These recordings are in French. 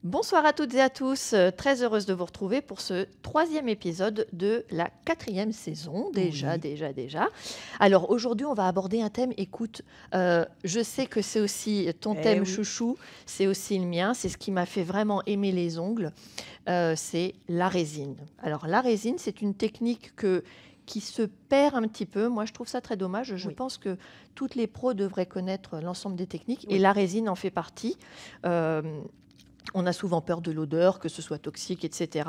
Bonsoir à toutes et à tous, très heureuse de vous retrouver pour ce 3e épisode de la 4e saison, déjà. Alors aujourd'hui on va aborder un thème, écoute, je sais que c'est aussi ton thème chouchou, c'est aussi le mien, c'est ce qui m'a fait vraiment aimer les ongles, c'est la résine. Alors la résine, c'est une technique qui se perd un petit peu. Moi, je trouve ça très dommage. Je pense que toutes les pros devraient connaître l'ensemble des techniques et la résine en fait partie. On a souvent peur de l'odeur, que ce soit toxique, etc.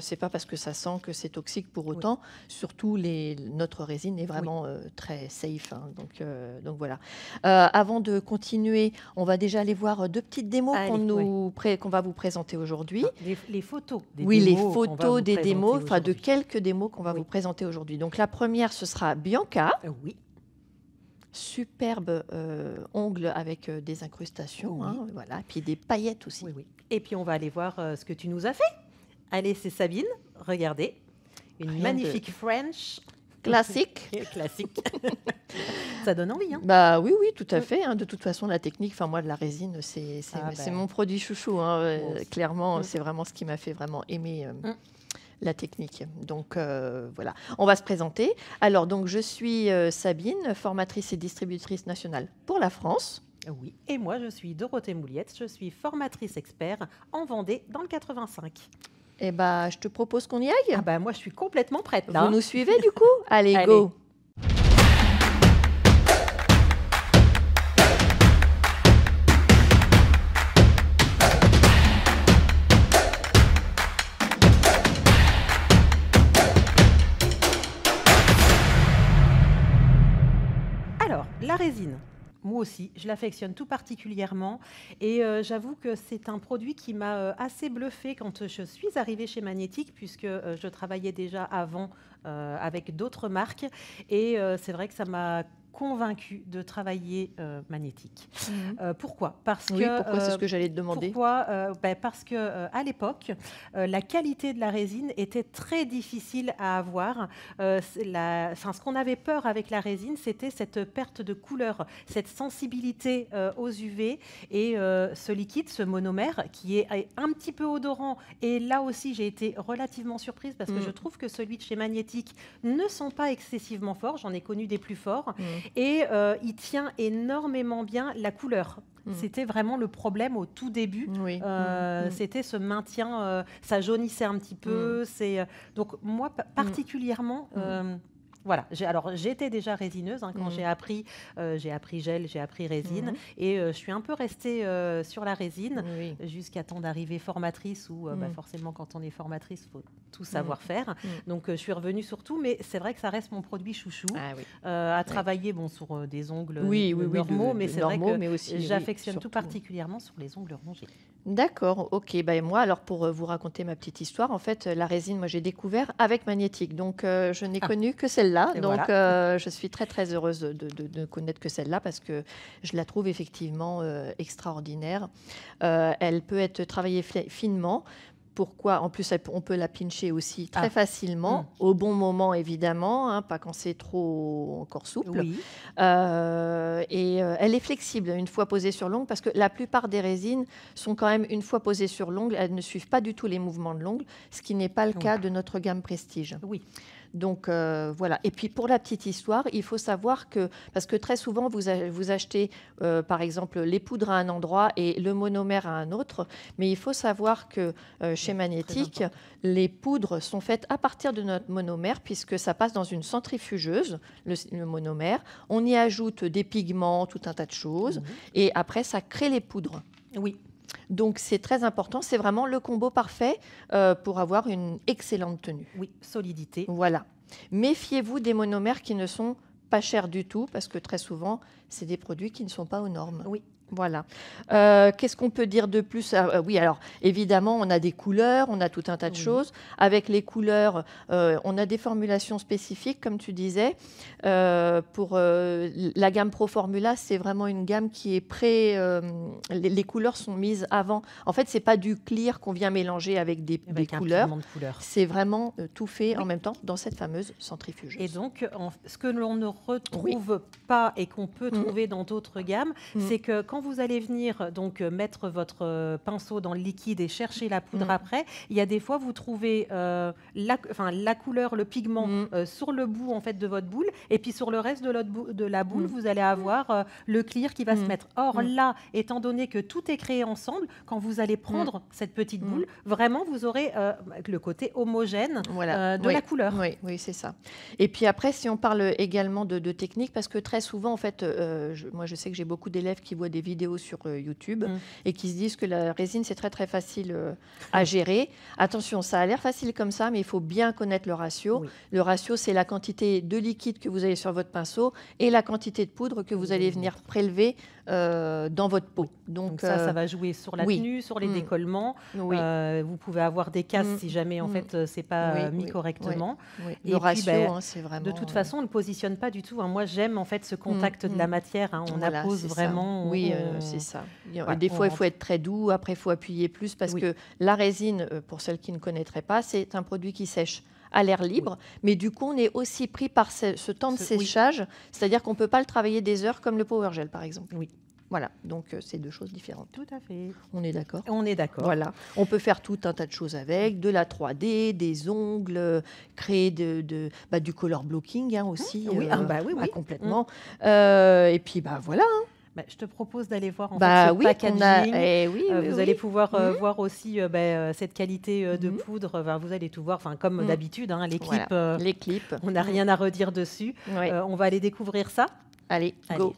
C'est pas parce que ça sent que c'est toxique pour autant. Surtout, notre résine est vraiment très safe. Hein. Donc voilà. Avant de continuer, on va déjà aller voir deux petites démos qu'on va vous présenter aujourd'hui. Les photos des démos. Les photos des démos, enfin de quelques démos qu'on va vous présenter aujourd'hui. Donc la première, ce sera Bianca. Superbe ongles avec des incrustations, hein, voilà, puis des paillettes aussi. Et puis on va aller voir ce que tu nous as fait. Allez, c'est Sabine, regardez. Une magnifique French. Classique. Classique. Ça donne envie. Hein. Bah oui, tout à fait. Hein. De toute façon, la technique, enfin moi de la résine, c'est mon produit chouchou. Hein. Clairement, c'est vraiment ce qui m'a fait vraiment aimer. La technique. Donc voilà, on va se présenter. Alors donc je suis Sabine, formatrice et distributrice nationale pour la France. Oui, et moi je suis Dorothée Mouliette, je suis formatrice expert en Vendée dans le 85. Eh bah je te propose qu'on y aille. Ah bah moi je suis complètement prête là. Vous nous suivez du coup? Allez, go. La résine, moi aussi, je l'affectionne tout particulièrement et j'avoue que c'est un produit qui m'a assez bluffée quand je suis arrivée chez Magnétique puisque je travaillais déjà avant avec d'autres marques et c'est vrai que ça m'a convaincue de travailler Magnétique. Pourquoi? Pourquoi c'est ce que j'allais te demander. Parce qu'à l'époque, la qualité de la résine était très difficile à avoir. Ce qu'on avait peur avec la résine, c'était cette perte de couleur, cette sensibilité aux UV et ce liquide, ce monomère, qui est un petit peu odorant. Et là aussi, j'ai été relativement surprise parce que je trouve que celui de chez Magnétique ne sont pas excessivement forts. J'en ai connu des plus forts. Et il tient énormément bien la couleur. C'était vraiment le problème au tout début. C'était ce maintien, ça jaunissait un petit peu. Donc moi, particulièrement... Voilà, j'étais déjà résineuse hein, quand j'ai appris gel, j'ai appris résine et je suis un peu restée sur la résine jusqu'à temps d'arriver formatrice où forcément quand on est formatrice, il faut tout savoir faire. Donc je suis revenue sur tout, mais c'est vrai que ça reste mon produit chouchou à travailler sur des ongles normaux, mais c'est vrai que j'affectionne tout particulièrement sur les ongles rongés. D'accord, ok. Moi, alors pour vous raconter ma petite histoire, en fait, la résine, moi j'ai découvert avec Magnétique, donc je n'ai connu que celle-là. Donc je suis très très heureuse de connaître que celle-là parce que je la trouve effectivement extraordinaire. Elle peut être travaillée finement. Pourquoi? En plus, on peut la pincher aussi très facilement, au bon moment évidemment, hein, pas quand c'est trop encore souple. Et elle est flexible une fois posée sur l'ongle parce que la plupart des résines sont quand même une fois posées sur l'ongle, elles ne suivent pas du tout les mouvements de l'ongle, ce qui n'est pas le cas de notre gamme Prestige. Donc voilà. Et puis pour la petite histoire, il faut savoir que, parce que très souvent vous achetez par exemple les poudres à un endroit et le monomère à un autre, mais il faut savoir que chez Magnétique, les poudres sont faites à partir de notre monomère puisque ça passe dans une centrifugeuse, le monomère. On y ajoute des pigments, tout un tas de choses et après ça crée les poudres. Donc c'est très important, c'est vraiment le combo parfait pour avoir une excellente tenue. Solidité. Voilà. Méfiez-vous des monomères qui ne sont pas chers du tout parce que très souvent, c'est des produits qui ne sont pas aux normes. Voilà. Qu'est-ce qu'on peut dire de plus? Oui, alors évidemment, on a des couleurs, on a tout un tas de choses. Avec les couleurs, on a des formulations spécifiques, comme tu disais. Pour la gamme Pro Formula, c'est vraiment une gamme qui est les couleurs sont mises avant. En fait, c'est pas du clear qu'on vient mélanger avec des couleurs. C'est vraiment tout fait en même temps dans cette fameuse centrifugeuse. Et donc, ce que l'on ne retrouve pas et qu'on peut trouver dans d'autres gammes, c'est que quand quand vous allez venir donc mettre votre pinceau dans le liquide et chercher la poudre après, il y a des fois vous trouvez la couleur, le pigment sur le bout en fait de votre boule, et puis sur le reste de la boule, vous allez avoir le clear qui va se mettre. Or là, étant donné que tout est créé ensemble, quand vous allez prendre cette petite boule, vraiment vous aurez le côté homogène de la couleur. Oui, c'est ça. Et puis après, si on parle également de technique, parce que très souvent, en fait, moi je sais que j'ai beaucoup d'élèves qui voient des vidéos sur YouTube et qui se disent que la résine, c'est très très facile à gérer. Attention, ça a l'air facile comme ça, mais il faut bien connaître le ratio. Le ratio, c'est la quantité de liquide que vous avez sur votre pinceau et la quantité de poudre que vous allez venir prélever dans votre peau. Donc ça va jouer sur la tenue, sur les décollements. Vous pouvez avoir des casses si jamais en fait c'est pas mis correctement. Et le ratio, c'est vraiment. De toute façon, on ne positionne pas du tout. Moi, j'aime en fait ce contact de la matière. On appose vraiment. Oui, c'est ça. Des fois, il faut être très doux. Après, il faut appuyer plus parce que la résine, pour celles qui ne connaîtraient pas, c'est un produit qui sèche à l'air libre, mais du coup, on est aussi pris par ce temps de séchage, c'est-à-dire qu'on ne peut pas le travailler des heures comme le Power Gel, par exemple. Voilà, donc c'est deux choses différentes. Tout à fait. On est d'accord? On est d'accord. Voilà. On peut faire tout un tas de choses avec, de la 3D, des ongles, créer du color blocking aussi. Oui, complètement. Et puis, voilà. Je te propose d'aller voir en fait, ce packaging. Vous allez pouvoir voir aussi cette qualité de poudre. Vous allez tout voir, comme d'habitude, les clips. On n'a rien à redire dessus. On va aller découvrir ça. Allez, go.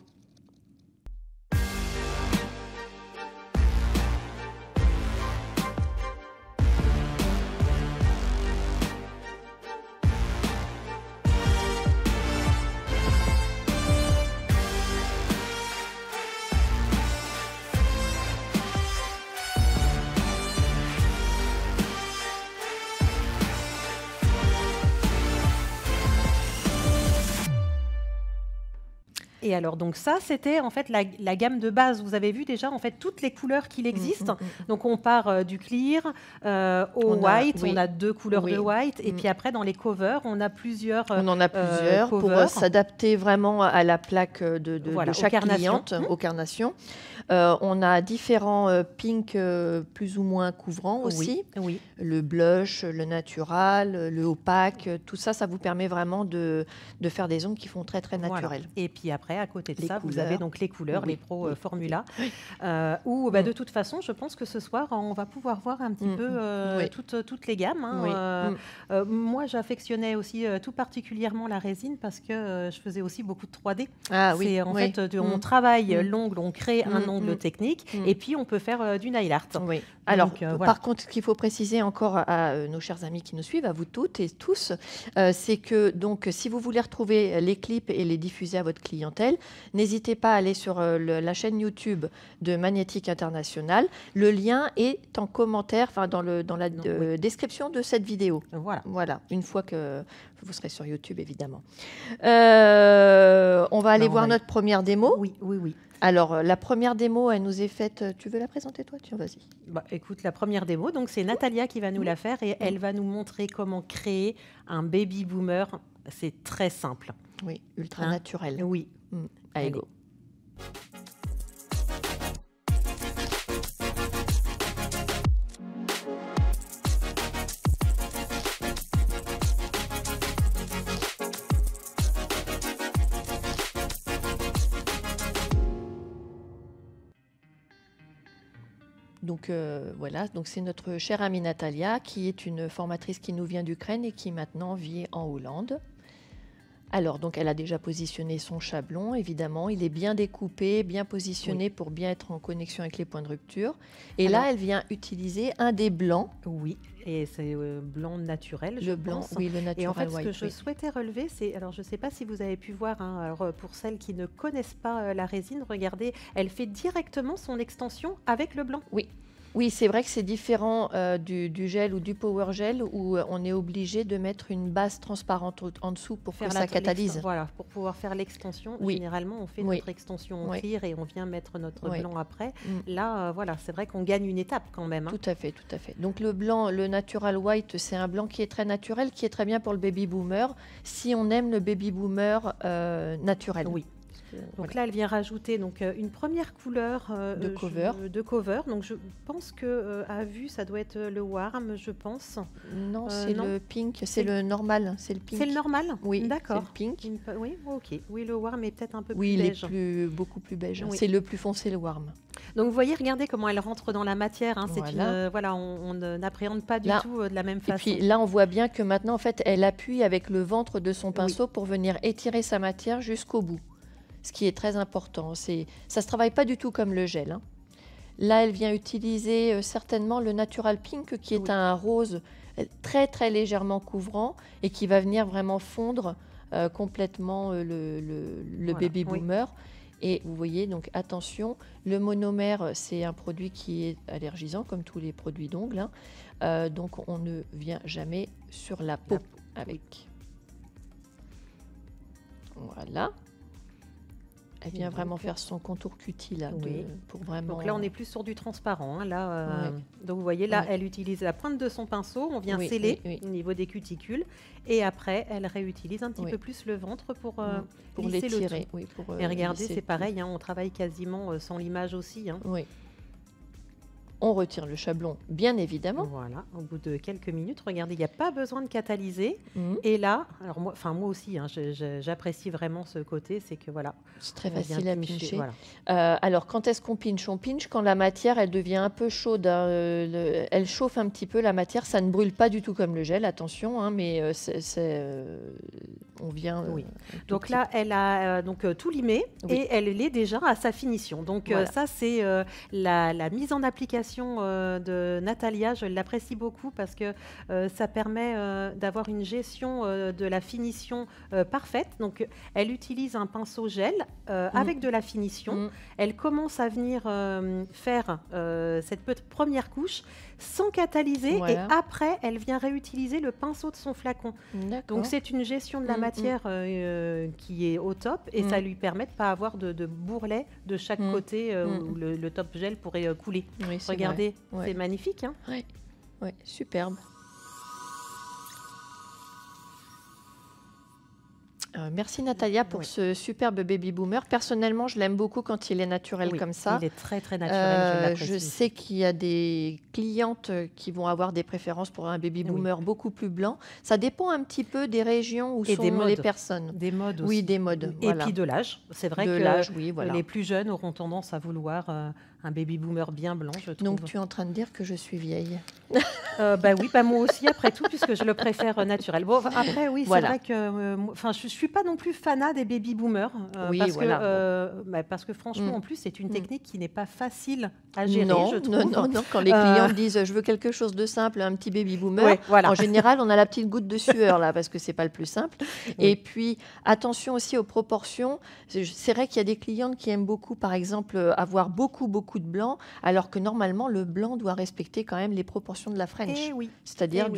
Et alors, donc ça, c'était en fait la gamme de base. Vous avez vu déjà en fait toutes les couleurs qu'il existe. Donc, on part du clear au white. On a 2 couleurs de white. Et puis après, dans les covers, on a plusieurs. On en a plusieurs pour s'adapter vraiment à la plaque de chaque cliente, aux carnations. On a différents pinks plus ou moins couvrants aussi. Le blush, le natural, le opaque. Tout ça, ça vous permet vraiment de faire des ongles qui font très, très naturels. Et puis après, à côté de ça, vous avez donc les couleurs, les Pro Formula, où de toute façon, je pense que ce soir, on va pouvoir voir un petit peu toutes les gammes. Moi, j'affectionnais aussi tout particulièrement la résine parce que je faisais aussi beaucoup de 3D. C'est en fait, on travaille l'ongle, on crée un ongle technique et puis on peut faire du nail art. Alors, par contre, ce qu'il faut préciser encore à nos chers amis qui nous suivent, à vous toutes et tous, c'est que donc, si vous voulez retrouver les clips et les diffuser à votre clientèle, n'hésitez pas à aller sur la chaîne YouTube de Magnétique International. Le lien est en commentaire, dans la description de cette vidéo. Voilà, une fois que vous serez sur YouTube, évidemment. On va aller voir notre première démo. Oui. Alors, la première démo, elle nous est faite. Tu veux la présenter, toi? Tiens, vas-y. Écoute, la première démo, donc c'est Natalia qui va nous la faire et elle va nous montrer comment créer un baby boomer. C'est très simple. Oui, ultra naturel. Oui. Allez, go. Donc voilà, donc c'est notre chère amie Natalia qui est une formatrice qui nous vient d'Ukraine et qui maintenant vit en Hollande. Alors, donc, elle a déjà positionné son chablon, évidemment. Il est bien découpé, bien positionné pour bien être en connexion avec les points de rupture. Et là, elle vient utiliser un des blancs. Oui, et c'est blanc naturel, je pense. Oui, le naturel. Et en fait, ce que je souhaitais relever, c'est... Alors, je ne sais pas si vous avez pu voir, alors, pour celles qui ne connaissent pas la résine, regardez, elle fait directement son extension avec le blanc. Oui, c'est vrai que c'est différent du gel ou du power gel où on est obligé de mettre une base transparente en dessous pour faire ça catalyse. Voilà, pour pouvoir faire l'extension. Généralement, on fait notre extension en clear et on vient mettre notre blanc après. Là, voilà, c'est vrai qu'on gagne une étape quand même. Tout à fait, tout à fait. Donc le blanc, le natural white, c'est un blanc qui est très naturel, qui est très bien pour le baby boomer, si on aime le baby boomer naturel. Donc là, elle vient rajouter donc, une première couleur de cover. Donc je pense que à vue, ça doit être le warm, je pense. Non, c'est le pink, c'est le normal. C'est le pink. C'est le normal? Oui, d'accord. C'est le pink. Oui, ok. Oui, le warm est peut-être un peu plus beige. Oui, il est beaucoup plus beige. Oui. C'est le plus foncé, le warm. Donc vous voyez, regardez comment elle rentre dans la matière. Hein. Voilà, on n'appréhende pas du tout de la même façon. Et puis là, on voit bien que maintenant, en fait, elle appuie avec le ventre de son pinceau pour venir étirer sa matière jusqu'au bout. Ce qui est très important. Ça ne se travaille pas du tout comme le gel. Hein. Là, elle vient utiliser certainement le Natural Pink, qui est un rose très, très légèrement couvrant et qui va venir vraiment fondre complètement le baby boomer. Et vous voyez, donc attention, le monomère, c'est un produit qui est allergisant, comme tous les produits d'ongles. Hein. Donc, on ne vient jamais sur la peau avec. Voilà. Elle vient vraiment faire son contour cutie là, pour vraiment. Donc là, on est plus sur du transparent. Hein, là, donc vous voyez, là, elle utilise la pointe de son pinceau. On vient sceller au niveau des cuticules, et après, elle réutilise un petit peu plus le ventre pour l'étirer. Et regardez, c'est pareil. Hein, on travaille quasiment sans l'image aussi. Hein. Oui. On retire le chablon, bien évidemment. Voilà, au bout de quelques minutes, regardez, il n'y a pas besoin de catalyser. Et là, alors moi aussi, hein, j'apprécie vraiment ce côté, c'est que voilà. C'est très facile à pincher. Voilà. Alors, quand est-ce qu'on pinche? On pinche quand la matière, elle devient un peu chaude. Hein, elle chauffe un petit peu la matière. Ça ne brûle pas du tout comme le gel, attention, hein, mais on vient. Donc là, elle a tout limé et elle est déjà à sa finition. Donc ça, c'est la mise en application de Natalia, je l'apprécie beaucoup parce que ça permet d'avoir une gestion de la finition parfaite. Donc, elle utilise un pinceau gel avec de la finition. Elle commence à venir faire cette première couche sans catalyser et après, elle vient réutiliser le pinceau de son flacon. Donc, c'est une gestion de la matière qui est au top et ça lui permet de ne pas avoir de bourrelet de chaque côté où le top gel pourrait couler. Regardez, c'est magnifique. Hein. Oui, superbe. Merci Natalia pour ce superbe baby boomer. Personnellement, je l'aime beaucoup quand il est naturel comme ça. Il est très très naturel. Je sais qu'il y a des clientes qui vont avoir des préférences pour un baby boomer beaucoup plus blanc. Ça dépend un petit peu des régions où sont les personnes. Des modes aussi. Oui, des modes. Et puis de l'âge. C'est vrai que les plus jeunes auront tendance à vouloir un baby boomer bien blanc, je trouve. Donc tu es en train de dire que je suis vieille? Bah oui, moi aussi après tout, puisque je le préfère naturel. Bon, après oui, c'est vrai que je suis pas non plus fanat des baby boomers parce que franchement en plus c'est une technique qui n'est pas facile à gérer, je trouve. Non, quand les clients disent je veux quelque chose de simple, un petit baby boomer, en général on a la petite goutte de sueur là parce que c'est pas le plus simple. Et puis attention aussi aux proportions. C'est vrai qu'il y a des clientes qui aiment beaucoup, par exemple, avoir beaucoup de blanc, alors que normalement le blanc doit respecter quand même les proportions de la French, c'est-à-dire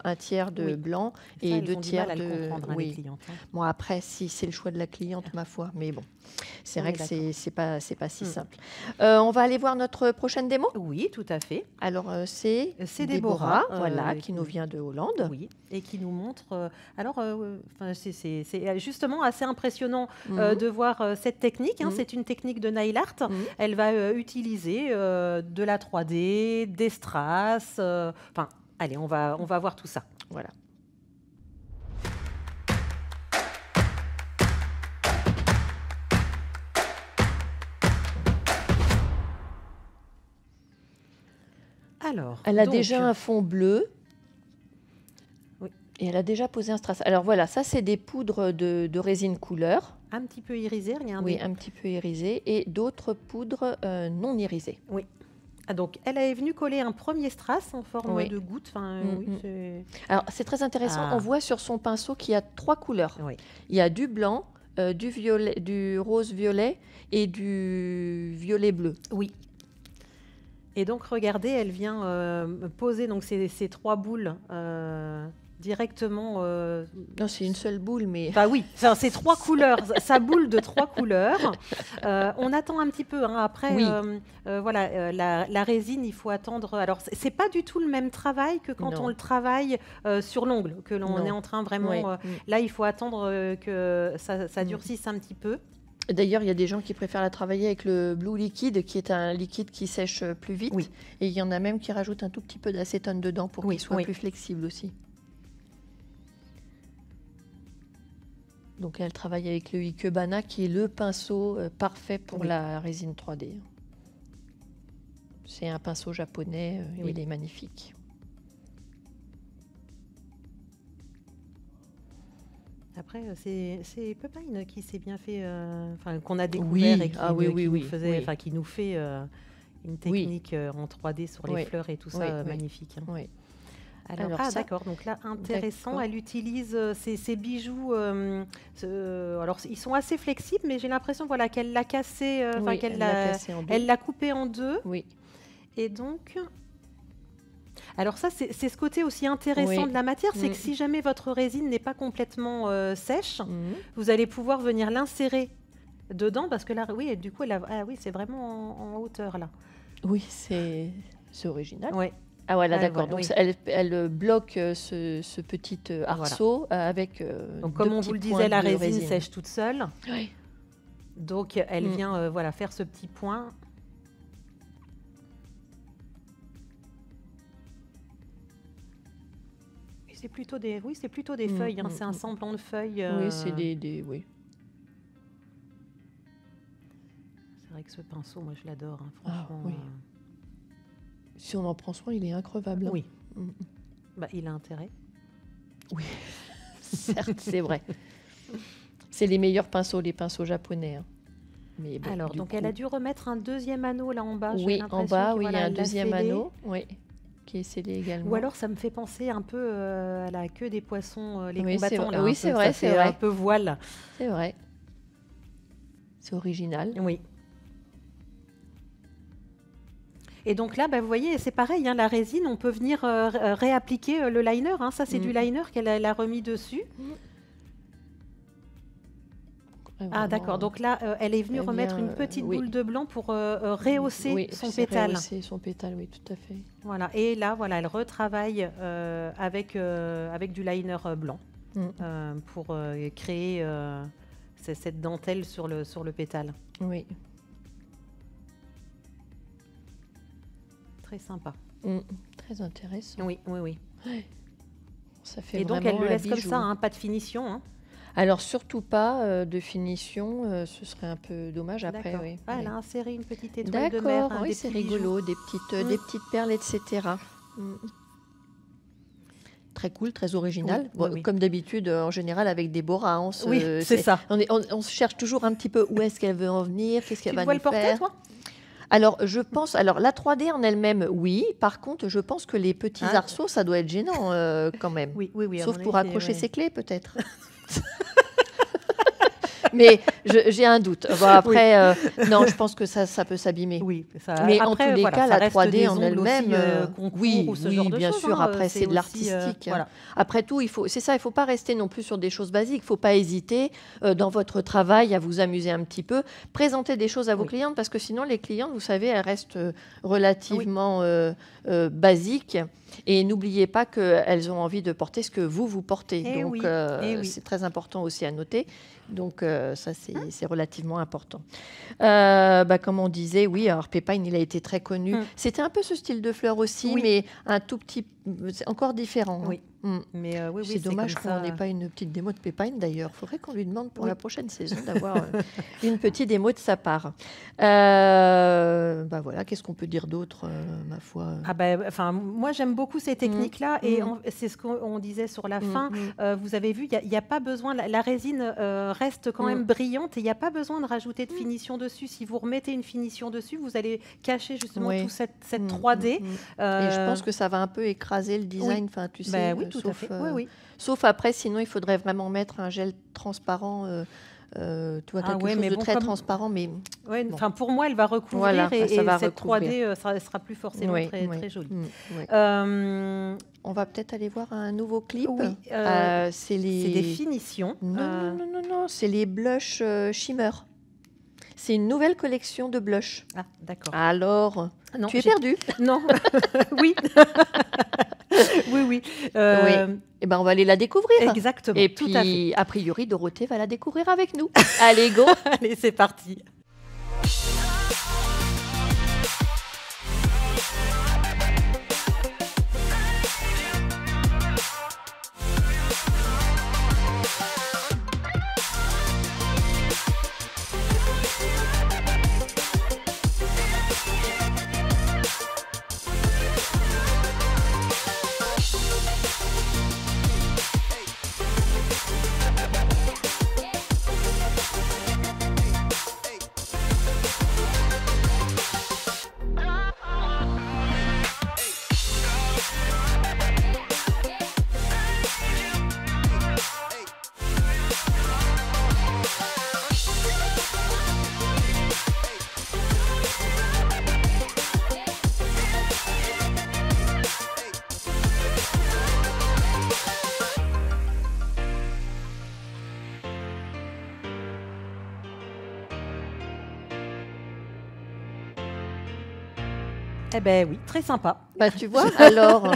un tiers de blanc et 2 tiers de. Les clientes, hein. Bon, après, si c'est le choix de la cliente, ma foi, mais bon, c'est vrai que c'est pas si simple. On va aller voir notre prochaine démo. Oui, tout à fait. Alors c'est Déborah, qui nous vient de Hollande. Oui, et qui nous montre. C'est justement assez impressionnant de voir cette technique. Hein, c'est une technique de nail art. Elle va utiliser de la 3D, des strass. Allez, on va voir tout ça. Voilà. Alors, elle a déjà un fond bleu. Et elle a déjà posé un strass. Alors voilà, ça c'est des poudres de résine couleur. Un petit peu irisé, regardez. Oui, un petit peu irisé. Et d'autres poudres non irisées. Oui. Donc, elle est venue coller un premier strass en forme de goutte. Alors, c'est très intéressant. On voit sur son pinceau qu'il y a 3 couleurs. Il y a du blanc, du violet, du rose violet et du violet bleu. Oui. Et donc, regardez, elle vient poser donc, ces 3 boules directement. Non, c'est une seule boule, mais. Bah oui, c'est 3 couleurs, sa boule de 3 couleurs. On attend un petit peu. Hein. Après, la résine, il faut attendre. Alors, c'est pas du tout le même travail que quand on le travaille sur l'ongle, que l'on est en train vraiment. Là, il faut attendre que ça durcisse un petit peu. D'ailleurs, il y a des gens qui préfèrent la travailler avec le Blue Liquid, qui est un liquide qui sèche plus vite. Oui. Et il y en a même qui rajoutent un tout petit peu d'acétone dedans pour qu'il soit plus flexible aussi. Donc elle travaille avec le Ikebana, qui est le pinceau parfait pour la résine 3D. C'est un pinceau japonais, il est magnifique. Après, c'est Pepijn qui s'est bien fait, qu'on a découvert et qui nous fait une technique en 3D sur les fleurs et tout ça, magnifique. Hein. Oui. Alors d'accord, donc là, intéressant, elle utilise ces bijoux, alors ils sont assez flexibles, mais j'ai l'impression qu'elle l'a cassé, elle l'a coupé en deux. Oui. Et donc... Alors ça, c'est ce côté aussi intéressant de la matière, c'est que si jamais votre résine n'est pas complètement sèche, vous allez pouvoir venir l'insérer dedans, parce que là, du coup, c'est vraiment en hauteur, là. Oui, c'est original. Ouais. Ah voilà, d'accord. Donc elle bloque ce petit arceau avec donc comme on vous le disait, la résine sèche toute seule. Oui. Donc elle vient faire ce petit point. C'est plutôt des feuilles, hein, c'est un semblant de feuilles. Oui, c'est oui. C'est vrai que ce pinceau, moi je l'adore, hein, franchement. Ah, oui. Si on en prend soin, il est increvable. Oui. Il a intérêt. Oui, certes, c'est vrai. C'est les meilleurs pinceaux, les pinceaux japonais. Hein. Mais bon, alors, donc elle a dû remettre un deuxième anneau là en bas. Oui, en bas, il y a un deuxième anneau. Oui. Qui est scellé également. Ou alors ça me fait penser un peu à la queue des poissons, les combattants. Là, oui, c'est vrai, c'est vrai. Un peu voile. C'est vrai. C'est original. Oui. Et donc là, vous voyez, c'est pareil, hein, la résine, on peut venir réappliquer le liner. Hein. Ça, c'est du liner qu'elle a remis dessus. Ah d'accord, donc là, elle est venue remettre une petite boule de blanc pour rehausser son pétale. Rehausser son pétale, oui, tout à fait. Voilà, et là, elle retravaille avec du liner blanc pour créer cette dentelle sur le pétale. Oui. Très sympa. Très intéressant. Oui. Ça fait et donc, elle le laisse comme ça, hein, pas de finition. Hein. Alors, surtout pas de finition, ce serait un peu dommage après. Oui. Elle a inséré une petite étoile de mer. D'accord, oui, c'est rigolo, des petites perles, etc. Très cool, très original. Comme d'habitude, en général, avec Déborah, c'est ça. On se cherche toujours un petit peu où est-ce qu'elle veut en venir, qu'est-ce qu'elle va nous faire. Tu vois le portrait, toi ? Alors, je pense... Alors, la 3D en elle-même, oui. Par contre, je pense que les petits arceaux, ça doit être gênant quand même. Oui. Sauf pour accrocher ses clés, peut-être. Mais j'ai un doute. Bon, après, non, je pense que ça peut s'abîmer. Oui, mais après, en tous les cas, la 3D en elle-même, oui, bien sûr. Après, c'est de l'artistique. Après tout, il faut pas rester non plus sur des choses basiques. Il ne faut pas hésiter dans votre travail à vous amuser un petit peu, présenter des choses à vos clientes, parce que sinon, les clientes, vous savez, elles restent relativement basiques. Et n'oubliez pas qu'elles ont envie de porter ce que vous portez. Donc, c'est très important aussi à noter. Donc, ça, c'est relativement important. Comme on disait, oui, alors Pepijn, il a été très connu. C'était un peu ce style de fleur aussi, mais un tout petit... C'est encore différent. Oui. Mais c'est dommage qu'on n'ait pas une petite démo de Pepijn, d'ailleurs. Il faudrait qu'on lui demande pour la prochaine saison d'avoir une petite démo de sa part. Voilà, qu'est-ce qu'on peut dire d'autre, ma foi moi, j'aime beaucoup ces techniques-là. Et c'est ce qu'on disait sur la fin. Vous avez vu, il n'y a pas besoin... La résine reste quand même brillante et il n'y a pas besoin de rajouter de finition dessus. Si vous remettez une finition dessus, vous allez cacher justement toute cette 3D. Et je pense que ça va un peu écraser le design. Enfin, tu sais, tout à fait. Sauf après, sinon, il faudrait vraiment mettre un gel transparent. Tu vois, quelque chose de très transparent. Mais pour moi, elle va recouvrir et cette 3D, ça sera plus forcément très joli. On va peut-être aller voir un nouveau clip. C'est des finitions. Non, c'est les blushs Shimmer. C'est une nouvelle collection de blushs. Ah, d'accord. Alors, tu es perdu? Non, oui. Oui. ben, on va aller la découvrir. Exactement. Et tout à fait. puis, a priori, Dorothée va la découvrir avec nous. Allez, go. Allez, c'est parti. Eh ben oui, très sympa. Bah, tu vois, alors,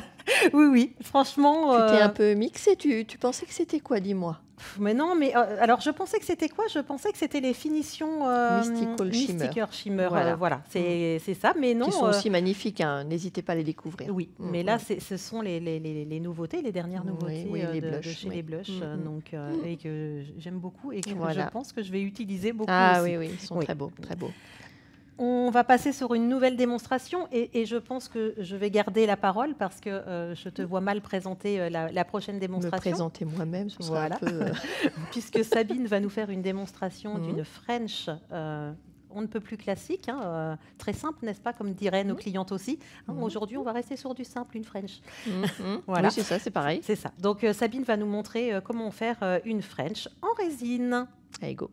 Oui, oui, franchement. tu t'es un peu mixé. Tu pensais que c'était quoi, dis-moi? Mais non, mais alors je pensais que c'était quoi? Je pensais que c'était les finitions Mystical Shimmer. Mystical Shimmer. Voilà. Voilà, c'est ça, mais non. Qui sont aussi magnifiques, hein. N'hésitez pas à les découvrir. Oui, mais là, ce sont les nouveautés, les dernières Oui, nouveautés oui, les de blushs, chez oui. les blushs, donc, et que j'aime beaucoup et que Voilà. je pense que je vais utiliser beaucoup Ah aussi. oui, oui, ils sont Oui. très beaux, très beaux. On va passer sur une nouvelle démonstration et je pense que je vais garder la parole parce que je te vois mal présenter la prochaine Me démonstration. présenter moi-même, ce sera Voilà. un peu... Puisque Sabine va nous faire une démonstration Mhm. d'une French on ne peut plus classique, hein, très simple, n'est-ce pas, comme diraient nos clientes aussi. Hein, Mhm. Aujourd'hui, on va rester sur du simple, une French. Mhm. Voilà. Oui, c'est ça, c'est pareil. C'est ça. Donc Sabine va nous montrer comment faire une French en résine. Allez, go.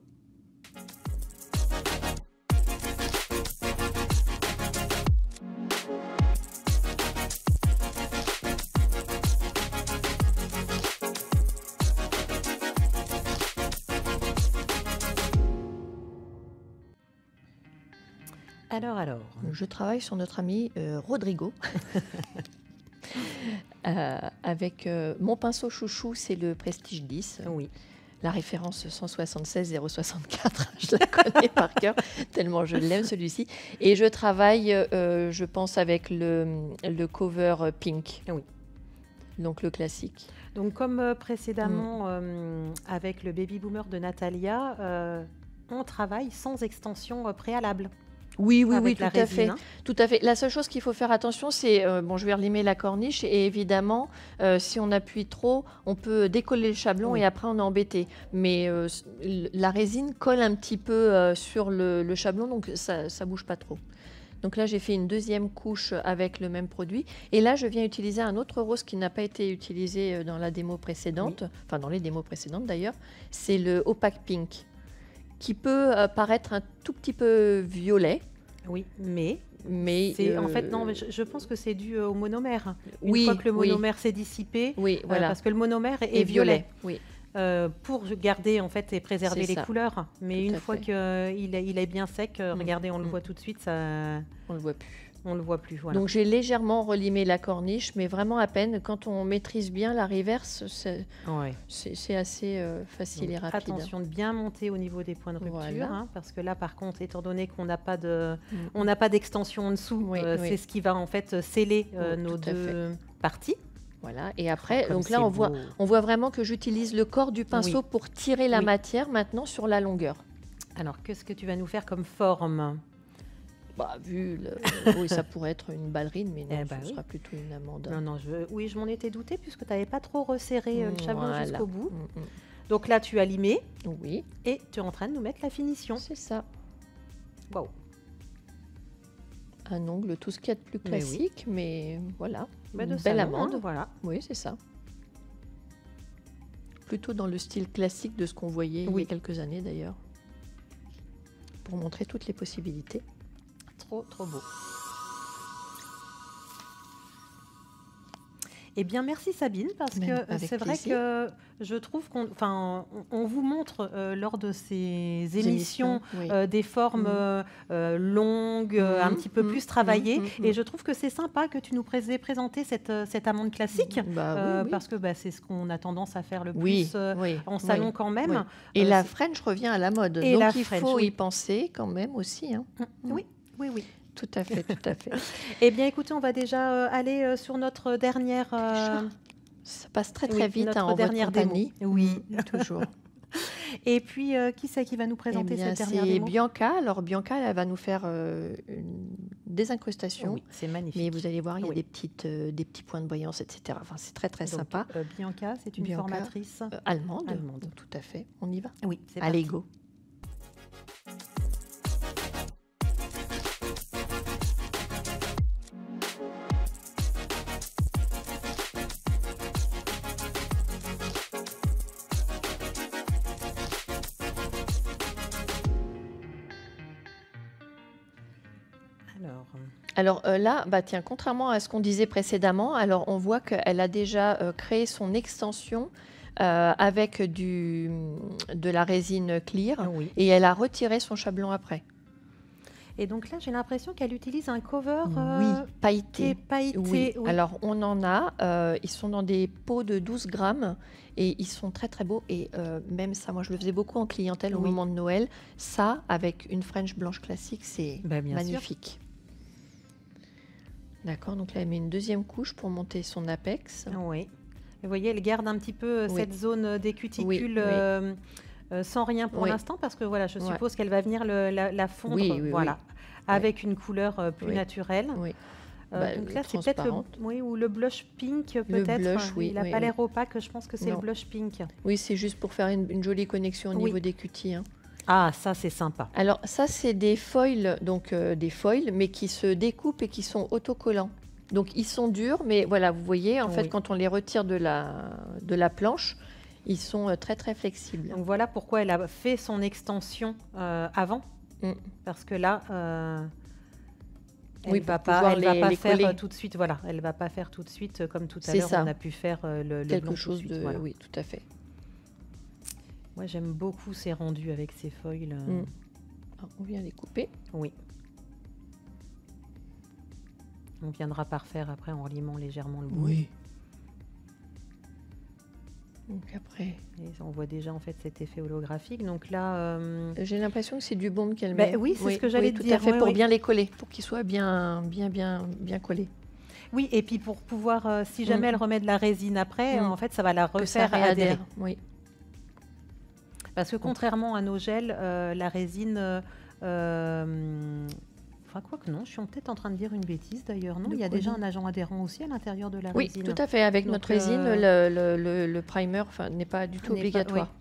Alors. Je travaille sur notre ami Rodrigo. Avec mon pinceau chouchou, c'est le Prestige 10. Oui. La référence 176 064, je la connais par cœur, tellement je l'aime celui-ci. Et je travaille, je pense, avec le cover pink. Oui. Donc le classique. Donc comme précédemment avec le Baby Boomer de Natalia, on travaille sans extension préalable. Oui, oui, avec oui, la tout à résine, fait. hein. Tout à fait. La seule chose qu'il faut faire attention, c'est, bon, je vais relimer la corniche et évidemment, si on appuie trop, on peut décoller le chablon Oui. et après on est embêté. Mais la résine colle un petit peu sur le chablon, donc ça ne bouge pas trop. Donc là, j'ai fait une deuxième couche avec le même produit. Et là, je viens utiliser un autre rose qui n'a pas été utilisé dans la démo précédente, enfin dans les démos précédentes d'ailleurs. C'est le Opaque Pink, qui peut paraître un tout petit peu violet. Oui, mais Mais en fait, non, mais je pense que c'est dû au monomère. Une oui, fois que le oui. monomère s'est dissipé, Oui, voilà. parce que le monomère est Et violet. Oui. Pour garder en fait et préserver C'est les ça. couleurs. Mais Tout une à fois fait. qu'il est bien sec, regardez, on le voit tout de suite, ça, On le voit plus. on le voit plus. Voilà. Donc j'ai légèrement relimé la corniche, mais vraiment à peine. Quand on maîtrise bien la reverse, Ouais. c'est assez facile Donc, et rapide. attention de bien monter au niveau des points de rupture, Voilà. hein, parce que là, par contre, étant donné qu'on n'a pas de, Mm. on n'a pas d'extension en dessous, Oui, oui. c'est ce qui va en fait sceller Oui, nos tout à deux parties. Voilà. Et après, Comme donc là, c'est on beau. voit vraiment que j'utilise le corps du pinceau Oui. pour tirer la Oui. matière maintenant sur la longueur. Alors, qu'est-ce que tu vas nous faire comme forme? Bah, oui, ça pourrait être une ballerine, mais non, Eh ben ce oui. sera plutôt une amande. Non, oui, je m'en étais doutée puisque tu n'avais pas trop resserré le chablon Voilà. jusqu'au bout. Mm, Donc là, tu as limé mm. Oui, et tu es en train de nous mettre la finition. c'est ça. Waouh. Un ongle, tout ce qu'il y a de plus Mais oui. classique, mais voilà, Bah, une de belle salon, hein, amande. voilà. Oui, c'est ça. Plutôt dans le style classique de ce qu'on voyait il y Oui. a quelques années d'ailleurs, pour montrer toutes les possibilités. Trop beau. Eh bien, merci Sabine, parce Mais que avec c'est vrai plaisir. que je trouve on vous montre lors de ces émissions Oui. des formes longues, un petit peu plus travaillées. Et je trouve que c'est sympa que tu nous aies présenté cette amande classique, Bah oui. parce que c'est ce qu'on a tendance à faire le Oui, plus oui, en salon oui, quand oui. même. Et la C'est- French revient à la mode, et la donc il French, faut y oui. penser quand même aussi, hein. Oui, oui, oui. Tout à fait, tout à fait. Eh bien, écoutez, on va déjà aller sur notre dernière... Ça passe très oui, vite notre en votre dernière démo. compagnie. Oui. Toujours. Et puis, qui c'est qui va nous Eh présenter bien, cette dernière c'est démo? Bianca. Alors, Bianca, elle va nous faire des incrustations. Oui, c'est magnifique. Mais vous allez voir, il y a Oui. des petits points de voyance, etc. Enfin, c'est très, très Donc, sympa. Bianca, c'est une Bianca, formatrice allemande. allemande. Tout à fait. On y va? Oui, c'est Allez, parti. go. Alors là, tiens, contrairement à ce qu'on disait précédemment, alors on voit qu'elle a déjà créé son extension avec de la résine clear Oui. et elle a retiré son chablon après. Et donc là, j'ai l'impression qu'elle utilise un cover Oui, pailleté. qui est pailleté. Oui. Oui. Alors on en a, ils sont dans des pots de 12 grammes et ils sont très très beaux. Et même ça, moi je le faisais beaucoup en clientèle au Oui. moment de Noël. Ça, avec une French blanche classique, c'est Bien magnifique. D'accord, donc là elle met une deuxième couche pour monter son apex. Oui. Vous voyez, elle garde un petit peu Oui. cette zone des cuticules sans rien pour Oui. l'instant, parce que voilà, je suppose qu'elle va venir la fondre, Oui, voilà, avec une couleur plus naturelle. Oui. Donc là, c'est peut-être ou le blush pink, peut-être. blush, oui, il n'a pas l'air opaque, je pense que c'est le blush pink. Oui, c'est juste pour faire une jolie connexion au niveau des cutis. Hein. Ah, ça, c'est sympa. Alors, ça, c'est des foils, donc des foils, mais qui se découpent et qui sont autocollants. Donc, ils sont durs, mais voilà, vous voyez, en fait, quand on les retire de la planche, ils sont très, très flexibles. Donc, voilà pourquoi elle a fait son extension avant. Parce que là... elle va pas faire tout de suite. Voilà, elle va pas faire tout de suite comme tout à l'heure. On a pu faire le quelque chose de. Voilà. Oui, tout à fait. Moi, j'aime beaucoup ces rendus avec ces foils. On vient les couper. Oui. On viendra par faire après en limant légèrement le bout. Oui. Donc après. Et on voit déjà en fait cet effet holographique. Donc là, j'ai l'impression que c'est du baume qu'elle met. Oui, c'est ce que j'allais dire. Tout à fait pour bien les coller, pour qu'ils soient bien collés. Oui, et puis pour pouvoir, si jamais elle remet de la résine après, en fait, ça va la refaire adhérer. Oui. Parce que contrairement à nos gels, la résine... Enfin, quoi que non, je suis peut-être en train de dire une bêtise d'ailleurs. Non, il y a déjà un agent adhérent aussi à l'intérieur de la résine. Oui, tout à fait. Avec notre résine, le primer n'est pas du tout obligatoire.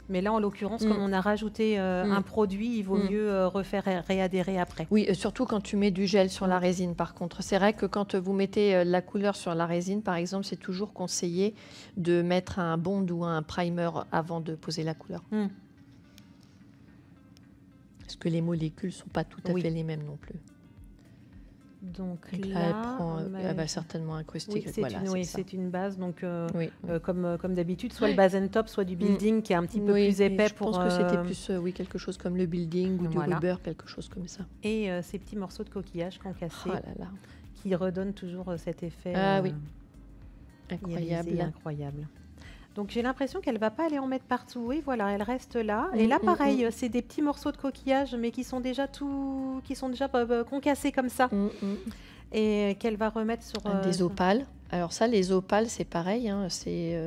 Mais là, en l'occurrence, comme on a rajouté un produit, il vaut mieux refaire réadhérer après. Oui, surtout quand tu mets du gel sur la résine, par contre. C'est vrai que quand vous mettez la couleur sur la résine, par exemple, c'est toujours conseillé de mettre un bond ou un primer avant de poser la couleur. Parce que les molécules ne sont pas tout à fait les mêmes non plus. Donc là, elle va certainement incruster. C'est une base, donc comme d'habitude, soit le base and top, soit du building qui est un petit peu plus épais. Je pense que c'était plus quelque chose comme le building ou du rubber, quelque chose comme ça. Et ces petits morceaux de coquillage concassés qui redonnent toujours cet effet incroyable. Donc j'ai l'impression qu'elle ne va pas aller en mettre partout. Oui, voilà, elle reste là. Et là, pareil, c'est des petits morceaux de coquillage, mais qui sont déjà concassés comme ça. Et qu'elle va remettre sur... des opales. Alors ça, les opales, c'est pareil. Hein, c'est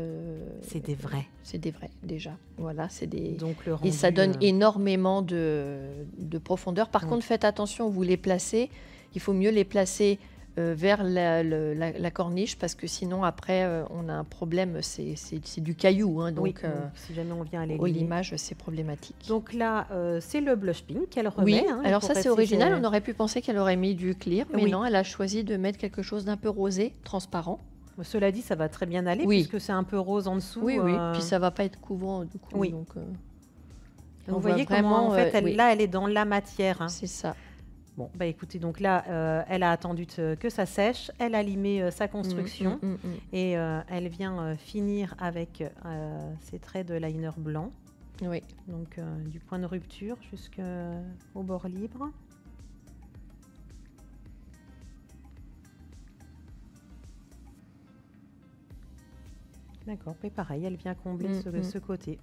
des vrais. C'est des vrais, déjà. Voilà, c'est des... Donc, le rendu, et ça donne énormément de profondeur. Par contre, faites attention, vous les placez. Il faut mieux les placer vers la corniche, parce que sinon après on a un problème, c'est du caillou, hein, donc si jamais on vient à l'éliminer. Au limage, c'est problématique. Donc là c'est le blush pink qu'elle remet. Oui, alors ça c'est original, on aurait pu penser qu'elle aurait mis du clear, mais non, elle a choisi de mettre quelque chose d'un peu rosé, transparent. Cela dit, ça va très bien aller, puisque c'est un peu rose en dessous. Oui, puis ça va pas être couvrant du coup. Donc, vous voyez vraiment, en fait, là elle est dans la matière. C'est ça. Bon, bah écoutez, donc là, elle a attendu que ça sèche, elle a limé sa construction et elle vient finir avec ses traits de liner blanc. Oui. Donc du point de rupture jusqu'au bord libre. D'accord, et pareil, elle vient combler ce côté.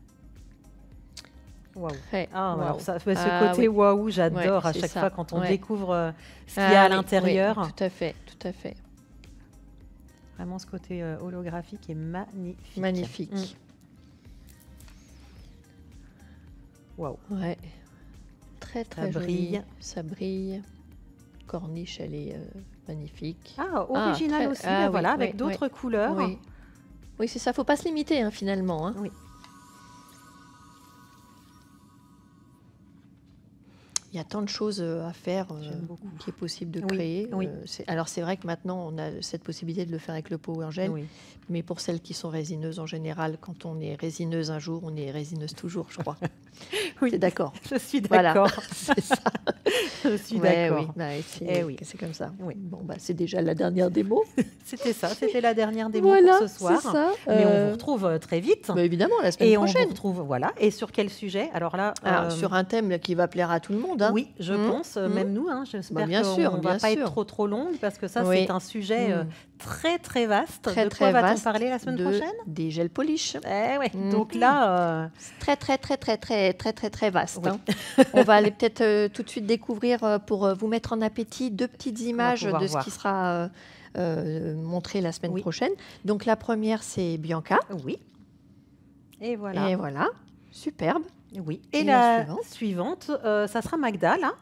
Waouh. Alors ça, ce côté waouh, j'adore à chaque fois quand on découvre ce qu'il y a à l'intérieur. Oui, tout à fait, tout à fait. Vraiment ce côté holographique est magnifique. Magnifique. Waouh. Ouais. Très très joli. Ça brille. Corniche, elle est magnifique. Ah, original aussi, voilà, avec d'autres couleurs. Oui, oui c'est ça. Faut pas se limiter hein, finalement. Hein. Oui. Il y a tant de choses à faire qui est possible de créer. Alors c'est vrai que maintenant on a cette possibilité de le faire avec le Power Gel, mais pour celles qui sont résineuses en général, quand on est résineuse un jour, on est résineuse toujours, je crois. Oui, c'est d'accord. Je suis d'accord. Voilà, c'est ça. Je suis d'accord. C'est comme ça. Oui. Bon, bah, c'est déjà la dernière démo. C'était ça, c'était la dernière démo pour ce soir. Ça. Mais on vous retrouve très vite. Bah, évidemment, la semaine prochaine. Et on vous retrouve, voilà. Et sur quel sujet? Alors là, sur un thème qui va plaire à tout le monde. Hein. Oui, je pense, même nous. Hein, j'espère qu'on ne va pas être trop longue parce que ça, c'est un sujet très très vaste. De quoi va-t-on parler la semaine prochaine? Des gels polish. Donc là, très très très très très très très très vaste. Hein. On va aller peut-être tout de suite découvrir pour vous mettre en appétit 2 petites images de ce qui sera montré la semaine prochaine. Donc la première, c'est Bianca. Oui. Et voilà. Et voilà, superbe. Oui. Et la suivante, ça sera Magda, là.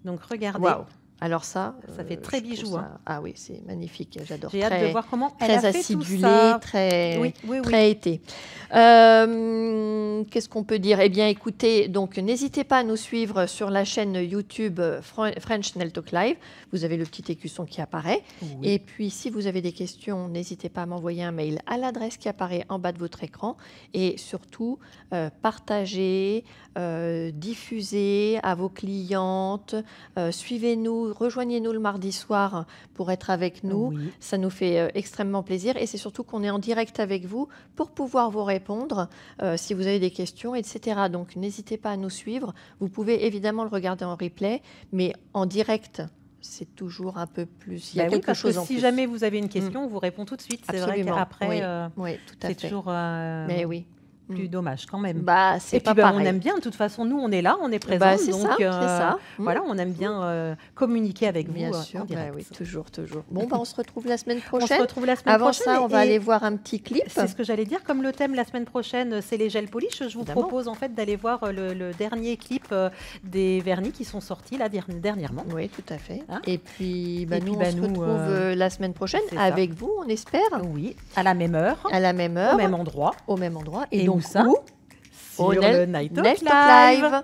Donc regardez. Wow. Alors ça fait très bijou. Hein. Ah oui, c'est magnifique. J'adore. J'ai hâte de voir comment elle a fait acidulé, tout ça. Très été. Qu'est-ce qu'on peut dire? Eh bien, écoutez, donc n'hésitez pas à nous suivre sur la chaîne YouTube French Nail Talk Live. Vous avez le petit écusson qui apparaît. Et puis, si vous avez des questions, n'hésitez pas à m'envoyer un mail à l'adresse qui apparaît en bas de votre écran. Et surtout, partagez, diffusez à vos clientes, suivez-nous, rejoignez-nous le mardi soir pour être avec nous. Ça nous fait extrêmement plaisir. Et c'est surtout qu'on est en direct avec vous pour pouvoir vous répondre si vous avez des questions, etc. Donc, n'hésitez pas à nous suivre. Vous pouvez évidemment le regarder en replay, mais en direct, c'est toujours un peu plus. Il y a quelque chose en plus. Si jamais vous avez une question, on vous répond tout de suite. C'est vrai qu'après, c'est toujours mais oui. plus dommage quand même. Et puis on aime bien, de toute façon, nous on est là, on est présents. C'est ça. Voilà, on aime bien communiquer avec vous. Bien sûr, oui, toujours. Bon, on se retrouve la semaine prochaine. On se retrouve la semaine prochaine. Avant ça, on va aller voir un petit clip. C'est ce que j'allais dire, comme le thème la semaine prochaine, c'est les gels polish, je vous propose en fait d'aller voir le dernier clip des vernis qui sont sortis là dernièrement. Oui, tout à fait. Et puis, nous, on se retrouve la semaine prochaine avec vous, on espère. Oui, à la même heure. À la même heure. Au même endroit. Et donc, ça, sur le Night Talk Live.